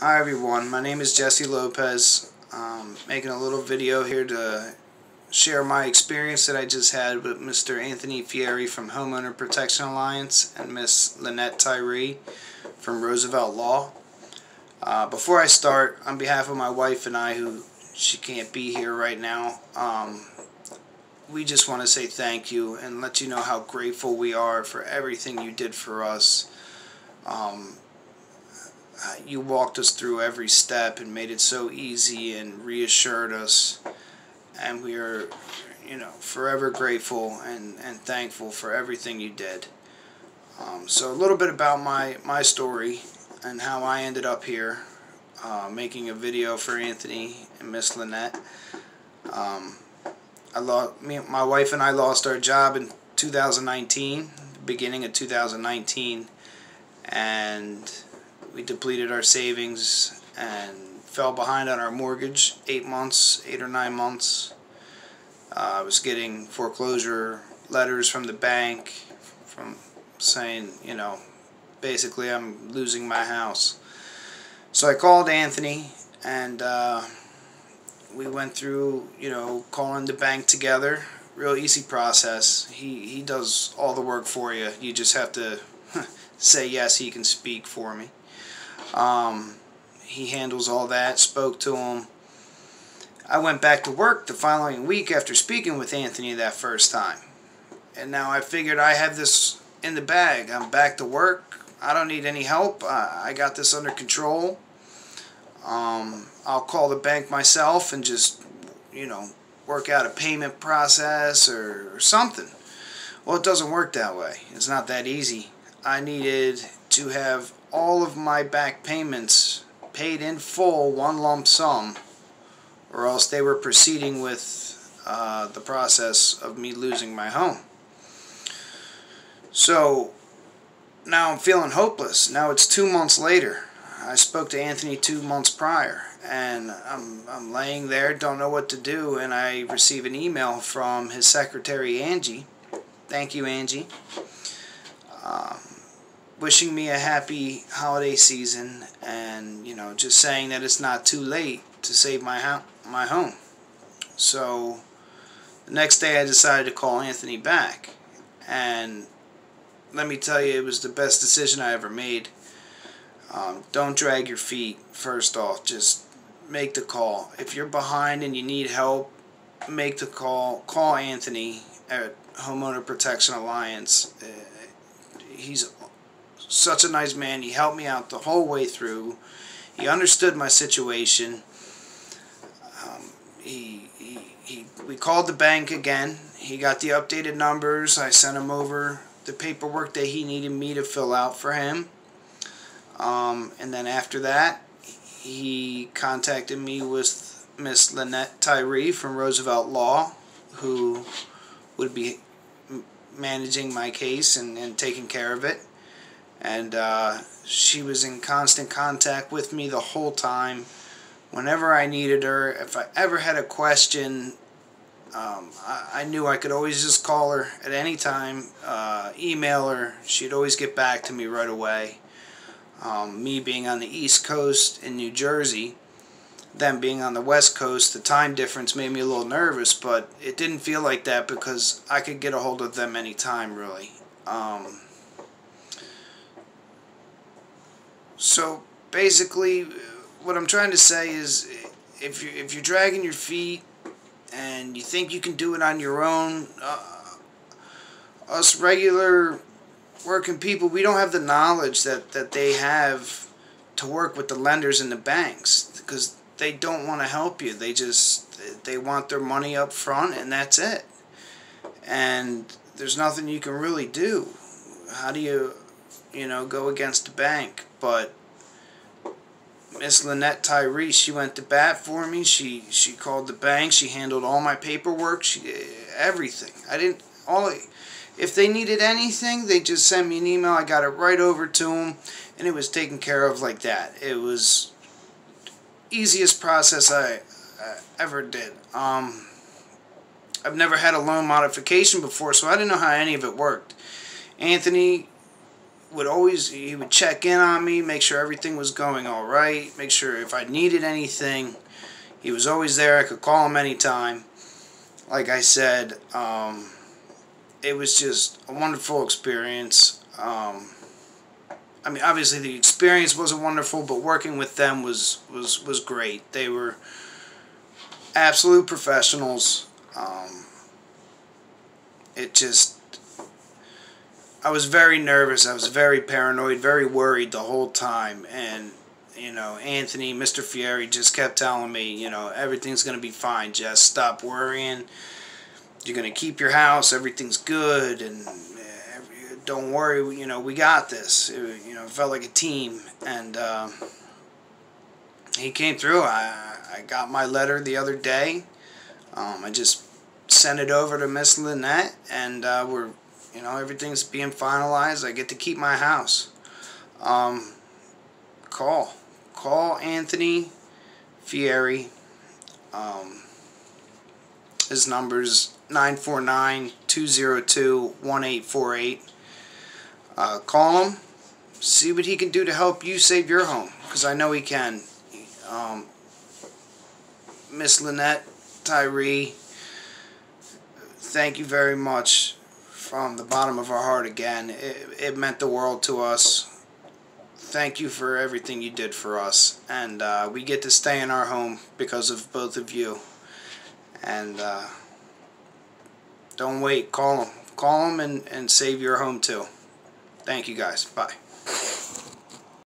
Hi everyone, my name is Jesse Lopez. Making a little video here to share my experience that I just had with Mr. Anthony Fierri from Homeowner Protection Alliance and Miss Lynette Tyree from Roosevelt Law. Before I start, on behalf of my wife and I, who she can't be here right now, we just want to say thank you and let you know how grateful we are for everything you did for us. You walked us through every step and made it so easy and reassured us, and we are, forever grateful and thankful for everything you did. So a little bit about my story and how I ended up here making a video for Anthony and Miss Lynette. My wife and I lost our job in 2019, beginning of 2019, and we depleted our savings and fell behind on our mortgage 8 or 9 months. I was getting foreclosure letters from the bank from saying, basically I'm losing my house. So I called Anthony and we went through, calling the bank together. Real easy process. He does all the work for you. You just have to say yes, he can speak for me. He handles all that. Spoke to him. I went back to work the following week after speaking with Anthony that first time. And now I figured I have this in the bag. I'm back to work. I don't need any help. I got this under control. I'll call the bank myself and just, work out a payment process or something. Well, it doesn't work that way. It's not that easy. I needed to have all of my back payments paid in full, one lump sum, or else they were proceeding with the process of me losing my home. So now I'm feeling hopeless. Now it's 2 months later. I spoke to Anthony 2 months prior, and I'm laying there, don't know what to do, and I receive an email from his secretary, Angie. Thank you, Angie. Wishing me a happy holiday season, and just saying that it's not too late to save my home. So the next day I decided to call Anthony back, and let me tell you, it was the best decision I ever made. Don't drag your feet. First off, just make the call. If you're behind and you need help, make the call. Call Anthony at Homeowner Protection Alliance. He's such a nice man. He helped me out the whole way through. He understood my situation. We called the bank again. He got the updated numbers. I sent him over the paperwork that he needed me to fill out for him. And then after that, he contacted me with Miss Lynette Tyree from Roosevelt Law, who would be managing my case and taking care of it. And she was in constant contact with me the whole time. Whenever I needed her, if I ever had a question, I knew I could always just call her at any time, email her. She'd always get back to me right away. Me being on the East Coast in New Jersey, them being on the West Coast, the time difference made me a little nervous, but it didn't feel like that because I could get a hold of them anytime, really. So basically, what I'm trying to say is, if you're dragging your feet and you think you can do it on your own, us regular working people, we don't have the knowledge that they have to work with the lenders and the banks, because they don't want to help you. They want their money up front, and that's it. And there's nothing you can really do. How do you go against the bank? But Miss Lynette Tyree, she went to bat for me. She called the bank. She handled all my paperwork. Everything. If they needed anything, they just sent me an email. I got it right over to them, and it was taken care of like that. It was easiest process I ever did. I've never had a loan modification before, so I didn't know how any of it worked. Anthony he would check in on me, make sure everything was going all right, make sure if I needed anything. He was always there. I could call him anytime. Like I said, it was just a wonderful experience. I mean, obviously the experience wasn't wonderful, but working with them was great. They were absolute professionals. I was very nervous. I was very paranoid, very worried the whole time. And, you know, Anthony, Mr. Fierri, just kept telling me, you know, everything's going to be fine. Just stop worrying. You're going to keep your house. Everything's good. And don't worry, you know, we got this. You know, it felt like a team. And he came through. I got my letter the other day. I just sent it over to Miss Lynette, and you know, everything's being finalized. I get to keep my house. Call Anthony Fierri. His number's 949-202-1848. Call him. See what he can do to help you save your home, because I know he can. Miss Lynette, Tyree, thank you very much from the bottom of our heart again. It meant the world to us. Thank you for everything you did for us. And we get to stay in our home because of both of you. And don't wait. Call them. Call them and save your home too. Thank you guys. Bye.